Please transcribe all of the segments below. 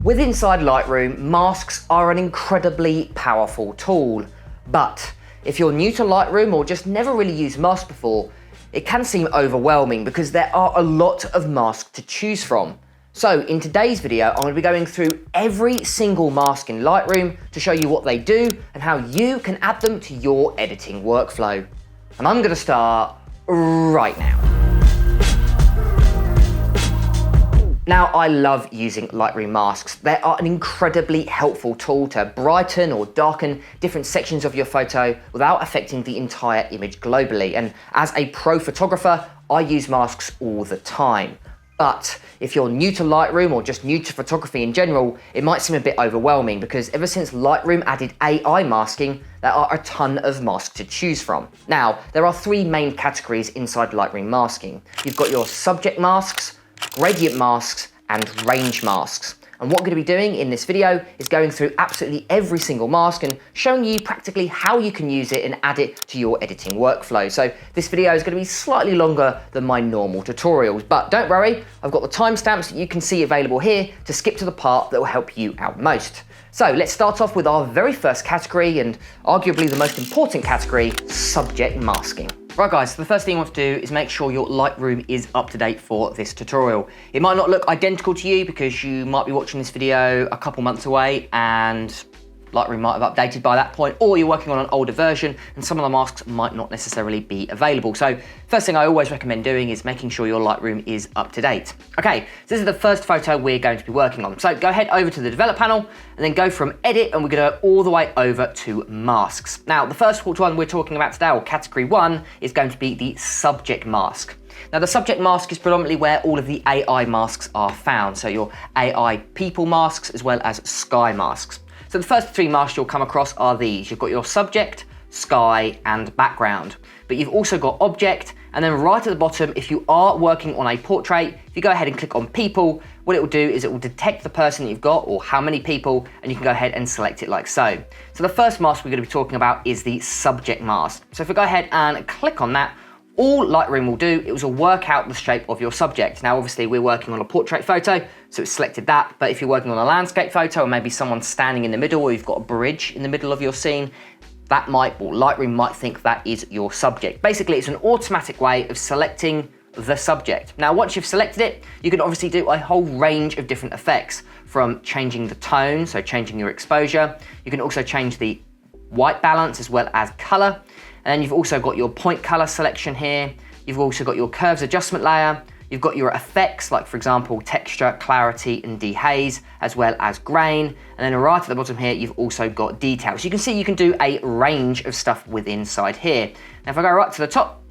With inside Lightroom, masks are an incredibly powerful tool. But if you're new to Lightroom or just never really used masks before, it can seem overwhelming because there are a lot of masks to choose from. So in today's video, I'm going to be going through every single mask in Lightroom to show you what they do and how you can add them to your editing workflow. And I'm going to start right now. Now, I love using Lightroom masks. They are an incredibly helpful tool to brighten or darken different sections of your photo without affecting the entire image globally. And as a pro photographer, I use masks all the time. But if you're new to Lightroom or just new to photography in general, it might seem a bit overwhelming because ever since Lightroom added AI masking, there are a ton of masks to choose from. Now, there are three main categories inside Lightroom masking. You've got your subject masks, gradient masks, and range masks. And what I'm going to be doing in this video is going through absolutely every single mask and showing you practically how you can use it and add it to your editing workflow. So this video is going to be slightly longer than my normal tutorials, but don't worry, I've got the timestamps that you can see available here to skip to the part that will help you out most. So let's start off with our very first category and arguably the most important category, subject masking. Right guys, so the first thing you want to do is make sure your Lightroom is up to date for this tutorial. It might not look identical to you because you might be watching this video a couple months away and Lightroom might have updated by that point, or you're working on an older version and some of the masks might not necessarily be available. So first thing I always recommend doing is making sure your Lightroom is up to date. Okay, so this is the first photo we're going to be working on. So go ahead over to the develop panel and then go from edit and we're going to go all the way over to masks. Now the first one we're talking about today, or category one, is going to be the subject mask. Now the subject mask is predominantly where all of the AI masks are found. So your AI people masks as well as sky masks. So the first three masks you'll come across are these. You've got your subject, sky, and background. But you've also got object, and then right at the bottom, if you are working on a portrait, if you go ahead and click on people, what it will do is it will detect the person that you've got or how many people, and you can go ahead and select it like so. So the first mask we're going to be talking about is the subject mask. So if we go ahead and click on that, all Lightroom will do, it will work out the shape of your subject. Now, obviously we're working on a portrait photo, so it's selected that, but if you're working on a landscape photo, or maybe someone standing in the middle, or you've got a bridge in the middle of your scene, Lightroom might think that is your subject. Basically, it's an automatic way of selecting the subject. Now, once you've selected it, you can obviously do a whole range of different effects, from changing the tone, so changing your exposure. You can also change the white balance as well as color. And then you've also got your point color selection here. You've also got your curves adjustment layer. You've got your effects, like for example, texture, clarity, and dehaze, as well as grain. And then right at the bottom here, you've also got details. You can see you can do a range of stuff within inside here. Now, if I go right to the top,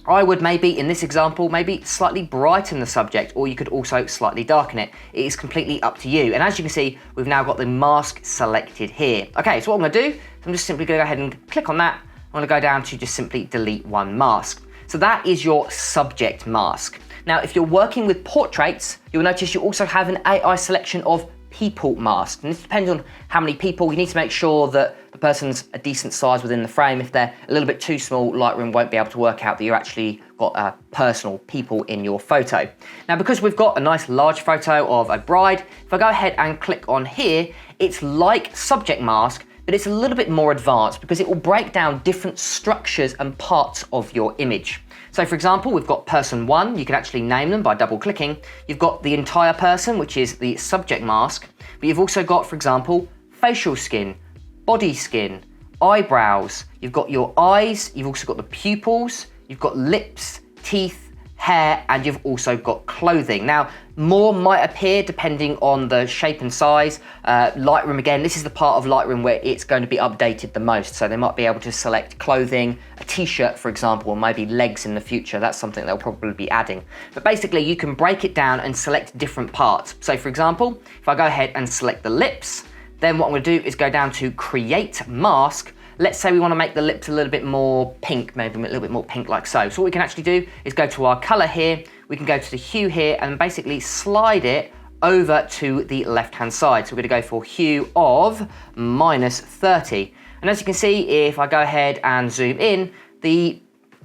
I would maybe, in this example, maybe slightly brighten the subject, or you could also slightly darken it. It is completely up to you. And as you can see, we've now got the mask selected here. Okay, so what I'm gonna do, I'm just simply gonna go ahead and click on that. I'm gonna go down to just simply delete one mask. So that is your subject mask. Now, if you're working with portraits, you'll notice you also have an AI selection of people mask. And this depends on how many people. You need to make sure that the person's a decent size within the frame. If they're a little bit too small, Lightroom won't be able to work out that you actually got personal people in your photo. Now, because we've got a nice large photo of a bride, if I go ahead and click on here, it's like subject mask, but it's a little bit more advanced because it will break down different structures and parts of your image. So for example, we've got person one, you can actually name them by double clicking. You've got the entire person, which is the subject mask, but you've also got, for example, facial skin, body skin, eyebrows, you've got your eyes, you've also got the pupils, you've got lips, teeth, hair, and you've also got clothing. Now, more might appear depending on the shape and size. Lightroom, again, this is the part of Lightroom where it's going to be updated the most. So they might be able to select clothing, a t-shirt, for example, or maybe legs in the future. That's something they'll probably be adding. But basically, you can break it down and select different parts. So for example, if I go ahead and select the lips, then what I'm gonna do is go down to create mask. Let's say we want to make the lips a little bit more pink, maybe a little bit more pink like so. So what we can actually do is go to our color here, we can go to the hue here and basically slide it over to the left-hand side. So we're gonna go for hue of -30. And as you can see, if I go ahead and zoom in, the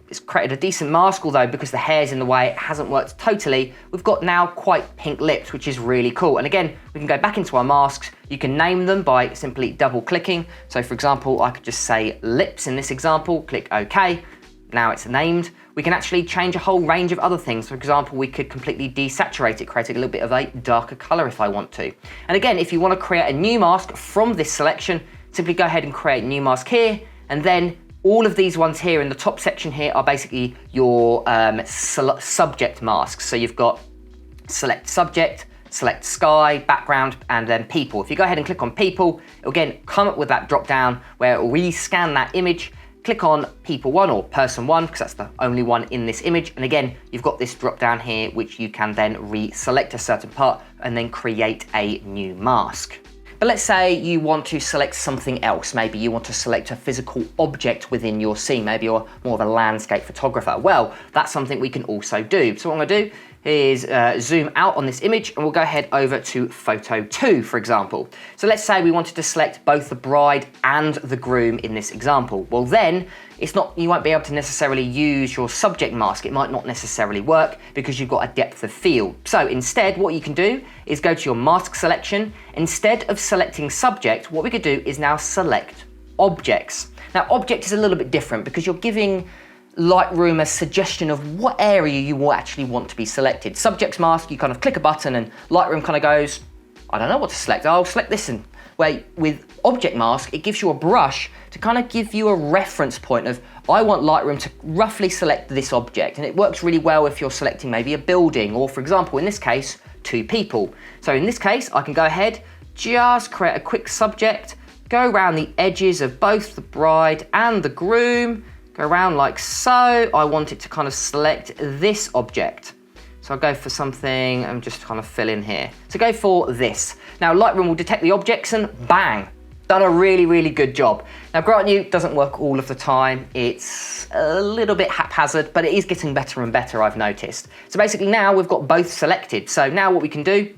It's created a decent mask, although because the hair's in the way, it hasn't worked totally. We've got now quite pink lips, which is really cool. And again, we can go back into our masks. You can name them by simply double clicking. So for example, I could just say lips in this example, click OK. Now it's named. We can actually change a whole range of other things. For example, we could completely desaturate it, create a little bit of a darker color if I want to. And again, if you want to create a new mask from this selection, simply go ahead and create a new mask here, and then all of these ones here in the top section here are basically your subject masks. So you've got select subject, select sky, background, and then people. If you go ahead and click on people, it'll again come up with that drop down where it will rescan that image. Click on people one or person one, because that's the only one in this image. And again, you've got this drop down here, which you can then reselect a certain part and then create a new mask. But let's say you want to select something else. Maybe you want to select a physical object within your scene. Maybe you're more of a landscape photographer. Well, that's something we can also do. So what I'm gonna do is zoom out on this image, and we'll go ahead over to photo 2, for example. So let's say we wanted to select both the bride and the groom in this example. Well then, you won't be able to necessarily use your subject mask. It might not necessarily work because you've got a depth of field. So instead, what you can do is go to your mask selection. Instead of selecting subject, what we could do is now select objects. Now object is a little bit different because you're giving Lightroom a suggestion of what area you will actually want to be selected. Subjects mask, you kind of click a button and Lightroom kind of goes, I don't know what to select. I'll select this. And where with object mask, it gives you a brush to kind of give you a reference point of, I want Lightroom to roughly select this object. And it works really well if you're selecting maybe a building, or for example, in this case, 2 people. So in this case, I can go ahead, just create a quick subject, go around the edges of both the bride and the groom, go around like so. I want it to kind of select this object. So I'll go for something, and just kind of fill in here. So go for this. Now Lightroom will detect the objects and bang, done a really, really good job. Now grant you, it doesn't work all of the time. It's a little bit haphazard, but it is getting better and better, I've noticed. So basically now we've got both selected. So now what we can do,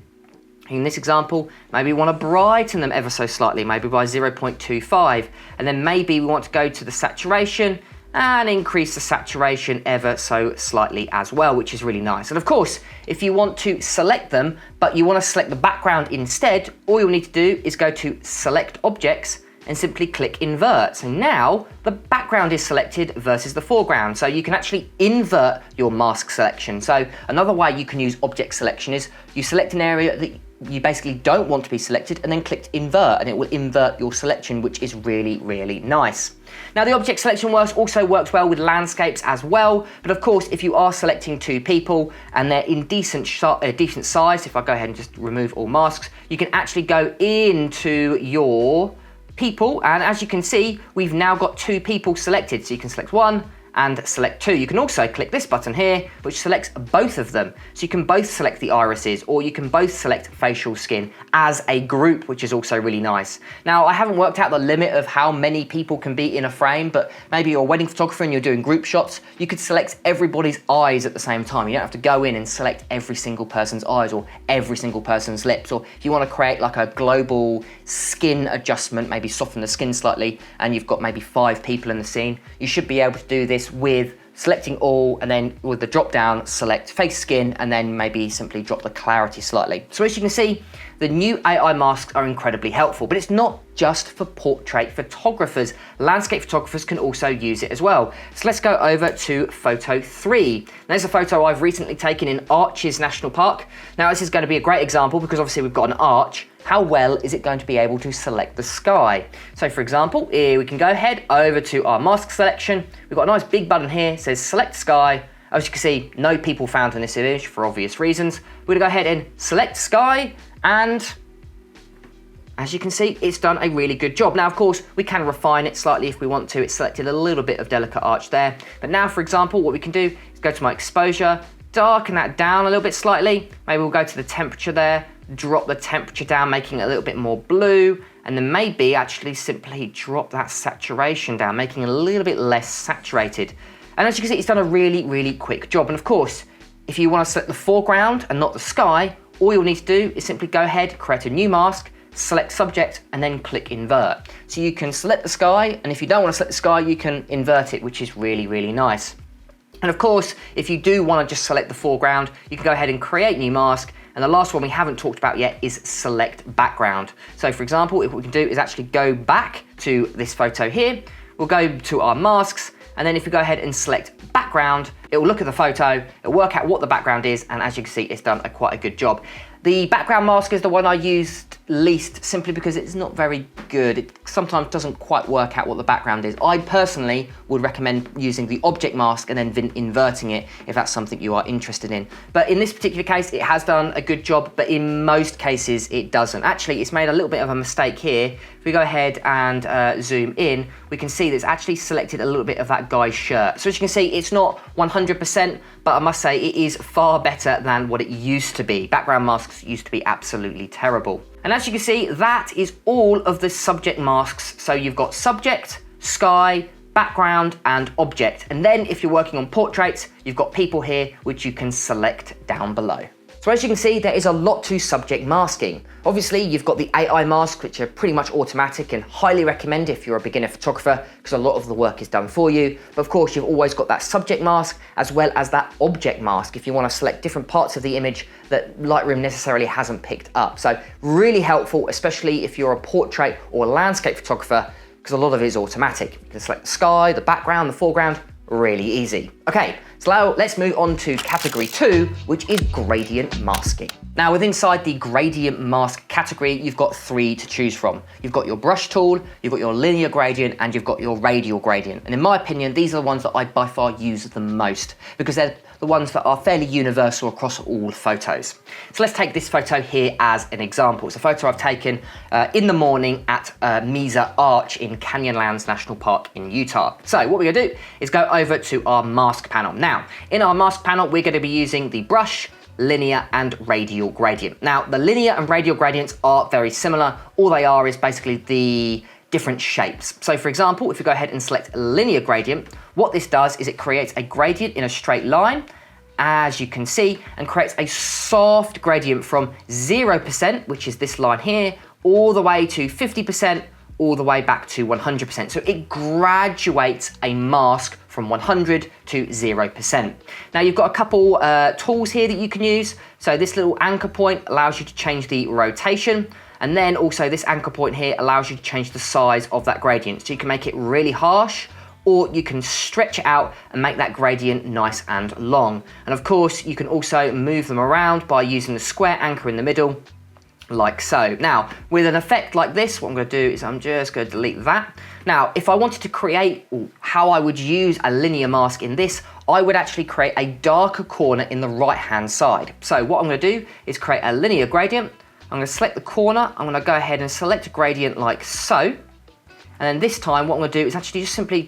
in this example, maybe we want to brighten them ever so slightly, maybe by 0.25. And then maybe we want to go to the saturation and increase the saturation ever so slightly as well, which is really nice. And of course, if you want to select them, but you want to select the background instead, all you'll need to do is go to select objects and simply click invert. So now the background is selected versus the foreground. So you can actually invert your mask selection. So another way you can use object selection is you select an area that you basically don't want to be selected and then click invert, and it will invert your selection, which is really, really nice. Now the object selection also works well with landscapes as well, but of course if you are selecting 2 people and they're in decent size, if I go ahead and just remove all masks, you can actually go into your people, and as you can see, we've now got 2 people selected. So you can select 1 and select 2. You can also click this button here, which selects both of them. So you can both select the irises, or you can both select facial skin as a group, which is also really nice. Now, I haven't worked out the limit of how many people can be in a frame, but maybe you're a wedding photographer and you're doing group shots, you could select everybody's eyes at the same time. You don't have to go in and select every single person's eyes or every single person's lips. Or if you want to create like a global skin adjustment, maybe soften the skin slightly, and you've got maybe 5 people in the scene, you should be able to do this with selecting all, and then with the drop down, select face skin, and then maybe simply drop the clarity slightly. So as you can see, the new AI masks are incredibly helpful, but it's not just for portrait photographers. Landscape photographers can also use it as well. So let's go over to photo 3. There's a photo I've recently taken in Arches National Park. Now this is going to be a great example because obviously we've got an arch. How well is it going to be able to select the sky? So for example, here we can go ahead over to our mask selection. We've got a nice big button here, it says select sky. As you can see, no people found in this image for obvious reasons. We're gonna go ahead and select sky, and as you can see, it's done a really good job. Now, of course, we can refine it slightly if we want to. It's selected a little bit of delicate arch there. But now, for example, what we can do is go to my exposure, darken that down a little bit slightly. Maybe we'll go to the temperature there, drop the temperature down, making it a little bit more blue, and then maybe actually simply drop that saturation down, making it a little bit less saturated. And as you can see, it's done a really, really quick job. And of course, if you want to select the foreground and not the sky, all you'll need to do is simply go ahead, create a new mask, select subject, and then click invert. So you can select the sky, and if you don't want to select the sky, you can invert it, which is really, really nice. And of course, if you do want to just select the foreground, you can go ahead and create new mask. And the last one we haven't talked about yet is select background. So for example, what we can do is actually go back to this photo here. We'll go to our masks, and then if we go ahead and select background, it will look at the photo, it'll work out what the background is, and as you can see, it's done quite a good job. The background mask is the one I used least, simply because it's not very good. It sometimes doesn't quite work out what the background is. I personally would recommend using the object mask and then inverting it if that's something you are interested in. But in this particular case, it has done a good job, but in most cases it doesn't. Actually, it's made a little bit of a mistake here. If we go ahead and zoom in, we can see that it's actually selected a little bit of that guy's shirt. So as you can see, it's not 100%, but I must say it is far better than what it used to be. Background masks used to be absolutely terrible. And as you can see, that is all of the subject masks. So you've got subject, sky, background, and object. And then if you're working on portraits, you've got people here, which you can select down below. So as you can see, there is a lot to subject masking. Obviously, you've got the AI masks, which are pretty much automatic and highly recommend if you're a beginner photographer, because a lot of the work is done for you. But of course, you've always got that subject mask as well as that object mask if you want to select different parts of the image that Lightroom necessarily hasn't picked up. So really helpful, especially if you're a portrait or landscape photographer, because a lot of it is automatic. You can select the sky, the background, the foreground, really easy. Okay, so now let's move on to category 2, which is gradient masking. Now within the gradient mask category, you've got 3 to choose from. You've got your brush tool, you've got your linear gradient, and you've got your radial gradient. And in my opinion, these are the ones that I by far use the most, because they're the ones that are fairly universal across all photos. So let's take this photo here as an example. It's a photo I've taken in the morning at Mesa Arch in Canyonlands National Park in Utah. So what we're gonna do is go over to our mask panel. Now, in our mask panel, we're gonna be using the brush, linear, and radial gradient. Now, the linear and radial gradients are very similar. All they are is basically the different shapes. So for example, if we go ahead and select linear gradient, what this does is it creates a gradient in a straight line, as you can see, and creates a soft gradient from 0%, which is this line here, all the way to 50%, all the way back to 100%. So it graduates a mask from 100 to 0%. Now you've got a couple tools here that you can use. So this little anchor point allows you to change the rotation. And then also this anchor point here allows you to change the size of that gradient. So you can make it really harsh, or you can stretch it out and make that gradient nice and long. And of course, you can also move them around by using the square anchor in the middle, like so. Now, with an effect like this, what I'm gonna do is I'm just gonna delete that. Now, if I wanted to create how I would use a linear mask in this, I would actually create a darker corner in the right-hand side. So what I'm gonna do is create a linear gradient. I'm gonna select the corner. I'm gonna go ahead and select a gradient like so. And then this time, what I'm gonna do is actually just simply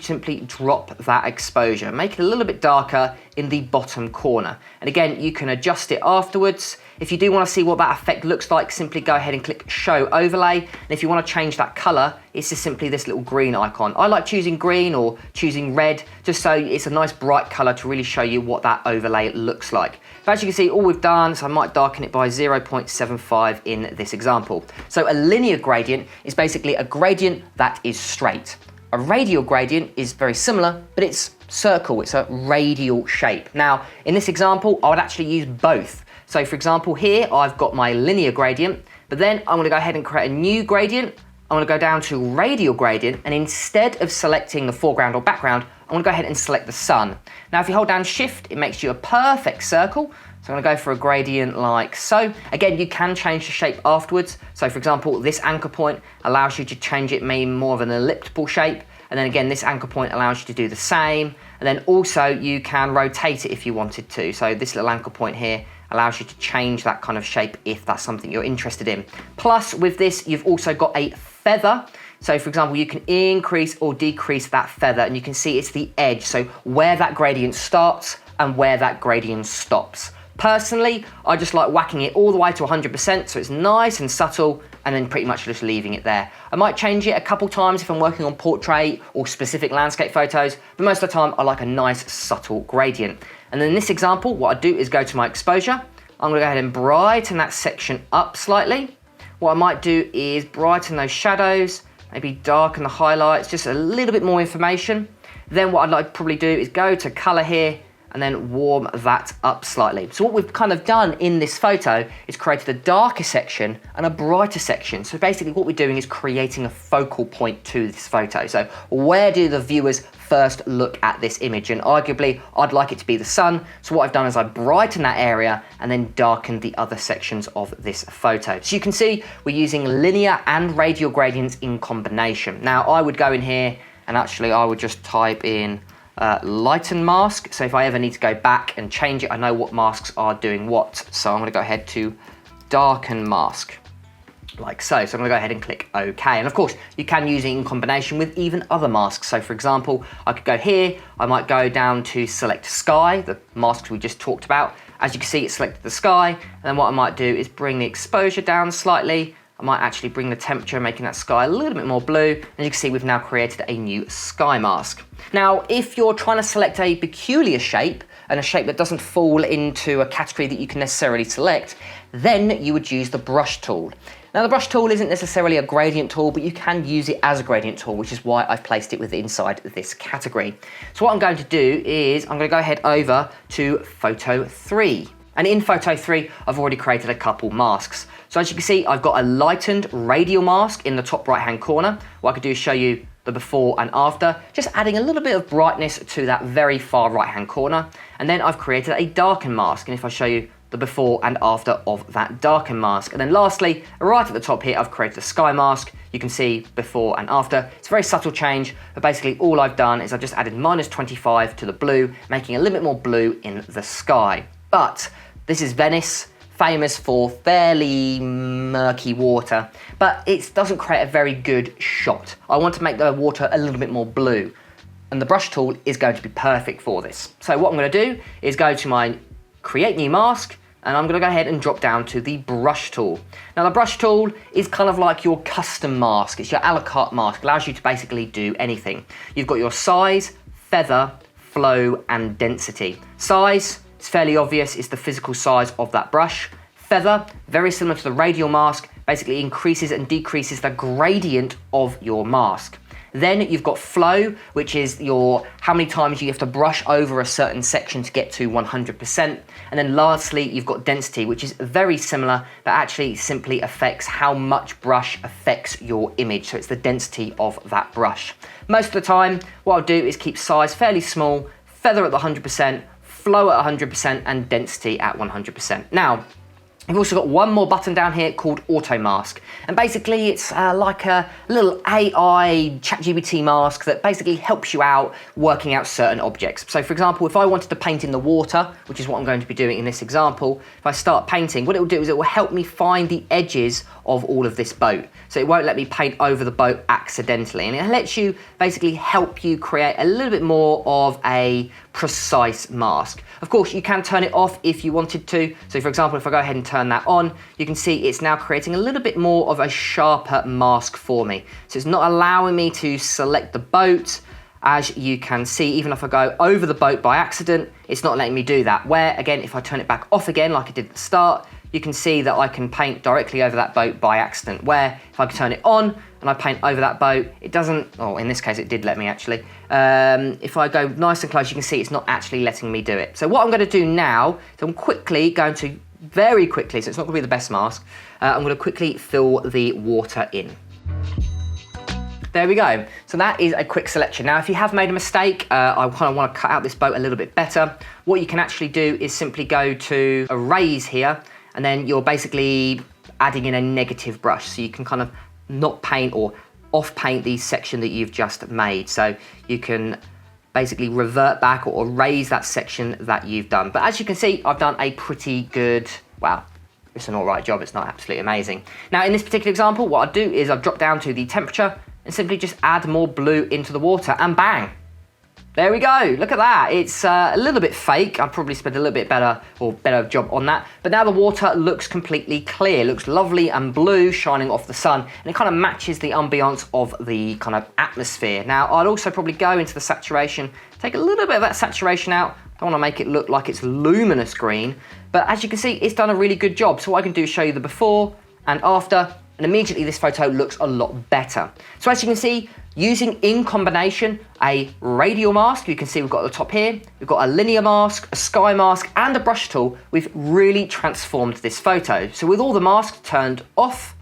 drop that exposure, make it a little bit darker in the bottom corner. And again, you can adjust it afterwards. If you do wanna see what that effect looks like, simply go ahead and click Show Overlay. And if you wanna change that color, it's just simply this little green icon. I like choosing green or choosing red, just so it's a nice bright color to really show you what that overlay looks like. But as you can see, all we've done, so I might darken it by 0.75 in this example. So a linear gradient is basically a gradient that is straight. A radial gradient is very similar, but it's circle, it's a radial shape. Now, in this example, I would actually use both. So for example, here I've got my linear gradient, but then I'm gonna go ahead and create a new gradient. I'm gonna go down to radial gradient, and instead of selecting the foreground or background, I'm gonna go ahead and select the sun. Now, if you hold down Shift, it makes you a perfect circle. So I'm gonna go for a gradient like so. Again, you can change the shape afterwards. So for example, this anchor point allows you to change it maybe more of an elliptical shape. And then again, this anchor point allows you to do the same. And then also you can rotate it if you wanted to. So this little anchor point here allows you to change that kind of shape if that's something you're interested in. Plus with this, you've also got a feather. So for example, you can increase or decrease that feather, and you can see it's the edge. So where that gradient starts and where that gradient stops. Personally, I just like whacking it all the way to 100%, so it's nice and subtle, and then pretty much just leaving it there. I might change it a couple times if I'm working on portrait or specific landscape photos, but most of the time I like a nice subtle gradient. And in this example, what I do is go to my exposure. I'm gonna go ahead and brighten that section up slightly. What I might do is brighten those shadows, maybe darken the highlights, just a little bit more information. Then what I'd like to probably do is go to color here, and then warm that up slightly. So what we've kind of done in this photo is created a darker section and a brighter section. So basically what we're doing is creating a focal point to this photo. So where do the viewers first look at this image? And arguably I'd like it to be the sun. So what I've done is I brightened that area and then darkened the other sections of this photo. So you can see we're using linear and radial gradients in combination. Now I would go in here and actually I would just type in lighten mask. So if I ever need to go back and change it, I know what masks are doing what. So I'm going to go ahead to darken mask, like so. So I'm going to go ahead and click OK. And of course, you can use it in combination with even other masks. So for example, I could go here, I might go down to select sky, the masks we just talked about. As you can see, it's selected the sky. And then what I might do is bring the exposure down slightly. I might actually bring the temperature, making that sky a little bit more blue. And you can see we've now created a new sky mask. Now, if you're trying to select a peculiar shape, and a shape that doesn't fall into a category that you can necessarily select, then you would use the brush tool. Now, the brush tool isn't necessarily a gradient tool, but you can use it as a gradient tool, which is why I've placed it inside this category. So what I'm going to do is I'm going to go ahead over to photo 3. And in photo 3, I've already created a couple masks. So as you can see, I've got a lightened radial mask in the top right-hand corner. What I could do is show you the before and after, just adding a little bit of brightness to that very far right-hand corner. And then I've created a darken mask. And if I show you the before and after of that darken mask. And then lastly, right at the top here, I've created a sky mask. You can see before and after. It's a very subtle change, but basically all I've done is I've just added -25 to the blue, making a little bit more blue in the sky. But this is Venice, famous for fairly murky water, but it doesn't create a very good shot. I want to make the water a little bit more blue, and the brush tool is going to be perfect for this. So what I'm going to do is go to my create new mask, and I'm going to go ahead and drop down to the brush tool. Now the brush tool is kind of like your custom mask. It's your a la carte mask. It allows you to basically do anything. You've got your size, feather, flow, and density. Size, it's fairly obvious, it's the physical size of that brush. Feather, very similar to the radial mask, basically increases and decreases the gradient of your mask. Then you've got flow, which is your how many times you have to brush over a certain section to get to 100%. And then lastly, you've got density, which is very similar, but actually simply affects how much brush affects your image. So it's the density of that brush. Most of the time, what I'll do is keep size fairly small, feather at the 100%, flow at 100%, and density at 100%. Now, we've also got one more button down here called Auto Mask. And basically it's like a little AI ChatGPT mask that basically helps you out working out certain objects. So for example, if I wanted to paint in the water, which is what I'm going to be doing in this example, if I start painting, what it will do is it will help me find the edges of all of this boat. So it won't let me paint over the boat accidentally. And it lets you basically help you create a little bit more of a precise mask. Of course, you can turn it off if you wanted to. So for example, if I go ahead and turn that on, you can see it's now creating a little bit more of a sharper mask for me. So it's not allowing me to select the boat. As you can see, even if I go over the boat by accident, it's not letting me do that. Where, again, if I turn it back off again, like I did at the start, you can see that I can paint directly over that boat by accident. Where, if I turn it on and I paint over that boat, it doesn't, oh, in this case, it did let me actually. If I go nice and close, you can see it's not actually letting me do it. So what I'm going to do now, is I'm quickly going to, very quickly, so it's not going to be the best mask, I'm going to quickly fill the water in. There we go. So that is a quick selection. Now, if you have made a mistake, I kind of want to cut out this boat a little bit better. What you can actually do is simply go to erase here, and then you're basically adding in a negative brush. So you can kind of not paint or off paint the section that you've just made. So you can basically revert back or erase that section that you've done. But as you can see, I've done a pretty good, wow, it's an all right job. It's not absolutely amazing. Now, in this particular example, what I'll do is I've dropped down to the temperature and simply just add more blue into the water, and bang, there we go. Look at that. It's a little bit fake. I'd probably spend a little bit better job on that. But now the water looks completely clear. It looks lovely and blue, shining off the sun, and it kind of matches the ambiance of the kind of atmosphere. Now, I'd also probably go into the saturation, take a little bit of that saturation out. Don't want to make it look like it's luminous green, but as you can see, it's done a really good job. So what I can do is show you the before and after, and immediately this photo looks a lot better. So as you can see, using in combination a radial mask, you can see we've got at the top here, we've got a linear mask, a sky mask, and a brush tool, we've really transformed this photo. So with all the masks turned off,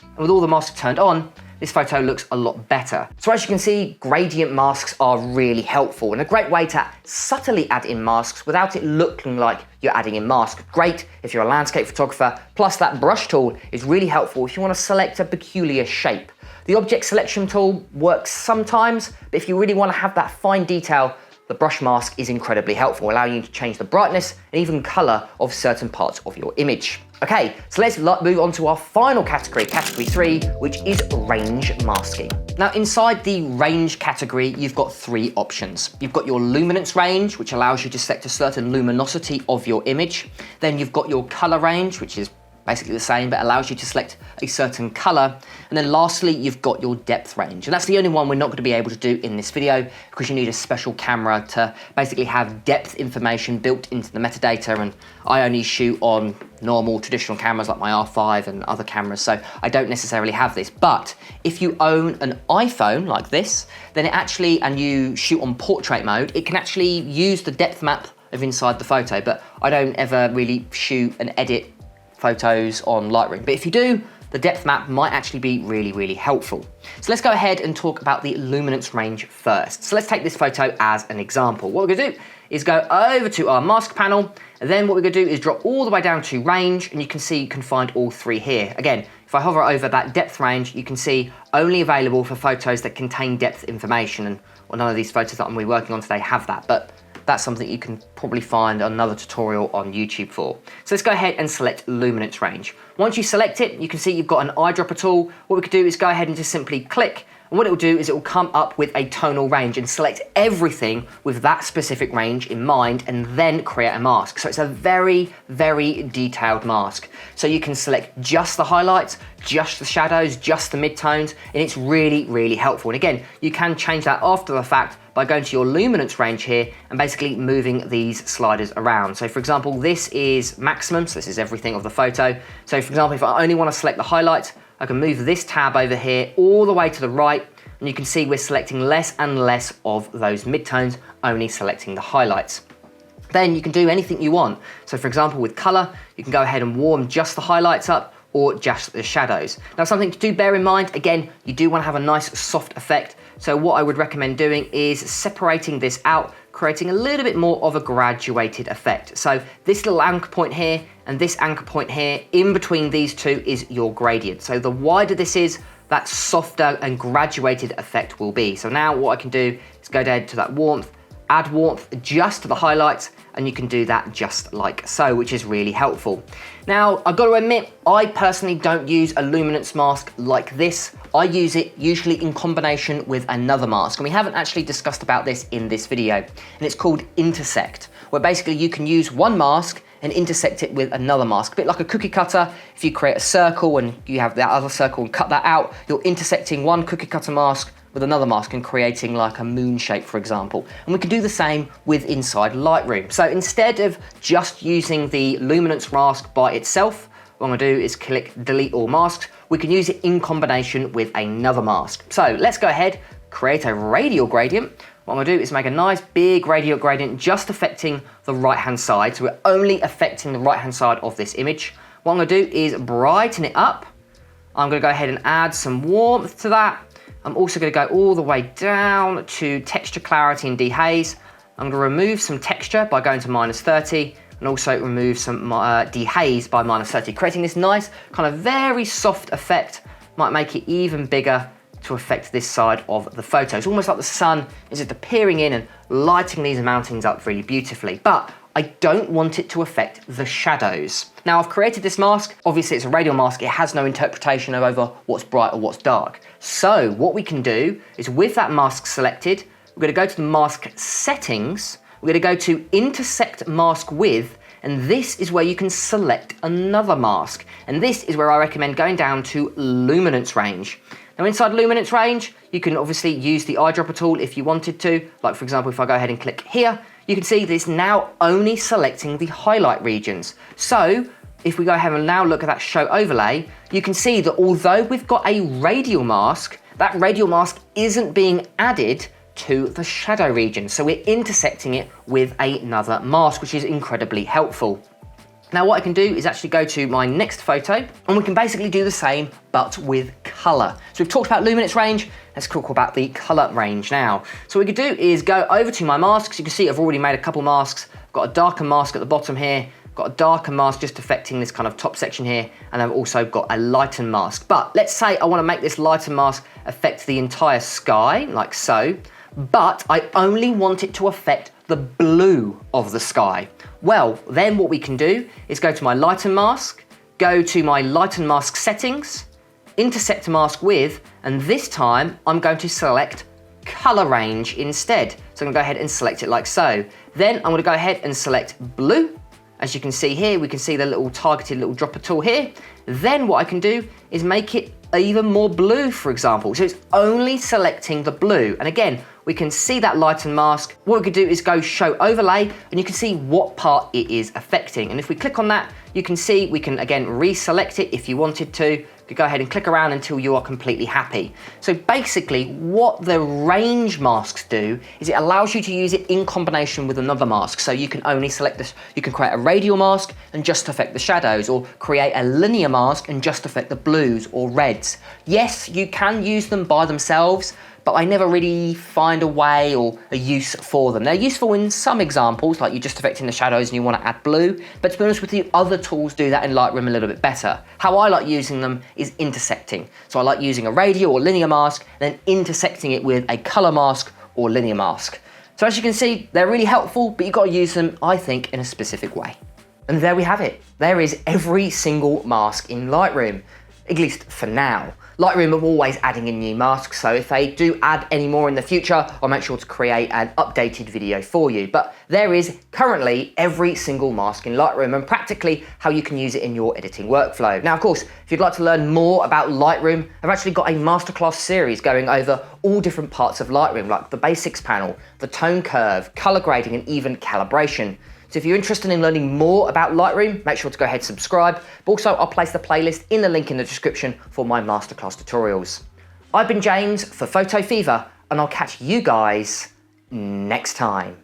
and with all the masks turned on, this photo looks a lot better. So as you can see, gradient masks are really helpful and a great way to subtly add in masks without it looking like you're adding in masks. Great if you're a landscape photographer, plus that brush tool is really helpful if you want to select a peculiar shape. The object selection tool works sometimes, but if you really want to have that fine detail, the brush mask is incredibly helpful, allowing you to change the brightness and even color of certain parts of your image. Okay, so let's move on to our final category, category 3, which is range masking. Now inside the range category, you've got 3 options. You've got your luminance range, which allows you to select a certain luminosity of your image. Then you've got your color range, which is basically the same, but allows you to select a certain color. And then lastly, you've got your depth range. And that's the only one we're not going to be able to do in this video because you need a special camera to basically have depth information built into the metadata. And I only shoot on normal traditional cameras like my R5 and other cameras, so I don't necessarily have this. But if you own an iPhone like this, then it actually, and you shoot on portrait mode, it can actually use the depth map of inside the photo. But I don't ever really shoot and edit photos on Lightroom. But if you do, the depth map might actually be really, really helpful. So let's go ahead and talk about the luminance range first. So let's take this photo as an example. What we're gonna do is go over to our mask panel, and then what we're gonna do is drop all the way down to range, and you can see you can find all 3 here. Again, if I hover over that depth range, you can see only available for photos that contain depth information, and well, none of these photos that I'm going to be working on today have that, but that's something you can probably find another tutorial on YouTube for. So let's go ahead and select luminance range. Once you select it, you can see you've got an eyedropper tool. What we could do is go ahead and just simply click, and what it will do is it will come up with a tonal range and select everything with that specific range in mind and then create a mask. So it's a very, very detailed mask. So you can select just the highlights, just the shadows, just the midtones, and it's really, really helpful. And again, you can change that after the fact by going to your luminance range here and basically moving these sliders around. So for example, this is maximum, so this is everything of the photo. So for example, if I only want to select the highlights, I can move this tab over here all the way to the right, and you can see we're selecting less and less of those midtones, only selecting the highlights. Then you can do anything you want. So for example, with color, you can go ahead and warm just the highlights up or just the shadows. Now something to do bear in mind, again, you do want to have a nice soft effect. So what I would recommend doing is separating this out, creating a little bit more of a graduated effect. So this little anchor point here and this anchor point here, in between these two is your gradient. So the wider this is, that softer and graduated effect will be. So now what I can do is go down to that warmth, add warmth just to the highlights, and you can do that just like so, which is really helpful. Now, I've got to admit, I personally don't use a luminance mask like this. I use it usually in combination with another mask, and we haven't actually discussed about this in this video, and it's called intersect, where basically you can use one mask and intersect it with another mask. A bit like a cookie cutter, if you create a circle and you have that other circle and cut that out, you're intersecting one cookie cutter mask with another mask and creating like a moon shape, for example. And we can do the same with inside Lightroom. So instead of just using the luminance mask by itself, what I'm gonna do is click delete all masks. We can use it in combination with another mask. So let's go ahead, create a radial gradient. What I'm gonna do is make a nice big radial gradient just affecting the right-hand side. So we're only affecting the right-hand side of this image. What I'm gonna do is brighten it up. I'm gonna go ahead and add some warmth to that. I'm also going to go all the way down to texture clarity and dehaze. I'm going to remove some texture by going to -30 and also remove some dehaze by -30, creating this nice kind of very soft effect. Might make it even bigger to affect this side of the photo. It's almost like the sun is just appearing in and lighting these mountains up really beautifully. But I don't want it to affect the shadows. Now I've created this mask, obviously it's a radial mask, it has no interpretation over what's bright or what's dark. So what we can do is with that mask selected, we're gonna go to the mask settings, we're gonna go to intersect mask with, and this is where you can select another mask. And this is where I recommend going down to luminance range. Now inside luminance range, you can obviously use the eyedropper tool if you wanted to. Like for example, if I go ahead and click here, you can see that it's now only selecting the highlight regions. So if we go ahead and now look at that show overlay, you can see that although we've got a radial mask, that radial mask isn't being added to the shadow region. So we're intersecting it with another mask, which is incredibly helpful. Now what I can do is actually go to my next photo and we can basically do the same, but with color. So we've talked about luminance range, let's talk about the color range now. So what we could do is go over to my masks. You can see I've already made a couple masks. I've got a darker mask at the bottom here, got a darker mask just affecting this kind of top section here, and I've also got a lighten mask. But let's say I want to make this lighten mask affect the entire sky, like so, but I only want it to affect the blue of the sky. Well, then what we can do is go to my lighten mask, go to my lighten mask settings, intersect mask with, and this time I'm going to select color range instead. So I'm gonna go ahead and select it like so. Then I'm gonna go ahead and select blue. As you can see here, we can see the little targeted little dropper tool here. Then what I can do is make it even more blue, for example. So it's only selecting the blue. And again, we can see that lighten mask. What we could do is go show overlay, and you can see what part it is affecting. And if we click on that, you can see we can again reselect it if you wanted to. You could go ahead and click around until you are completely happy. So basically what the range masks do is it allows you to use it in combination with another mask. So you can only select this, you can create a radial mask and just affect the shadows, or create a linear mask and just affect the blues or reds. Yes, you can use them by themselves, but I never really find a way or a use for them. They're useful in some examples, like you're just affecting the shadows and you want to add blue, but to be honest with you, other tools do that in Lightroom a little bit better. How I like using them is intersecting. So I like using a radial or linear mask, then intersecting it with a color mask or linear mask. So as you can see, they're really helpful, but you've got to use them, I think, in a specific way. And there we have it. There is every single mask in Lightroom, at least for now. Lightroom are always adding in new masks, so if they do add any more in the future, I'll make sure to create an updated video for you. But there is currently every single mask in Lightroom and practically how you can use it in your editing workflow. Now, of course, if you'd like to learn more about Lightroom, I've actually got a masterclass series going over all different parts of Lightroom, like the basics panel, the tone curve, color grading, and even calibration. So if you're interested in learning more about Lightroom, make sure to go ahead and subscribe. But also, I'll place the playlist in the link in the description for my masterclass tutorials. I've been James for Photo Fever, and I'll catch you guys next time.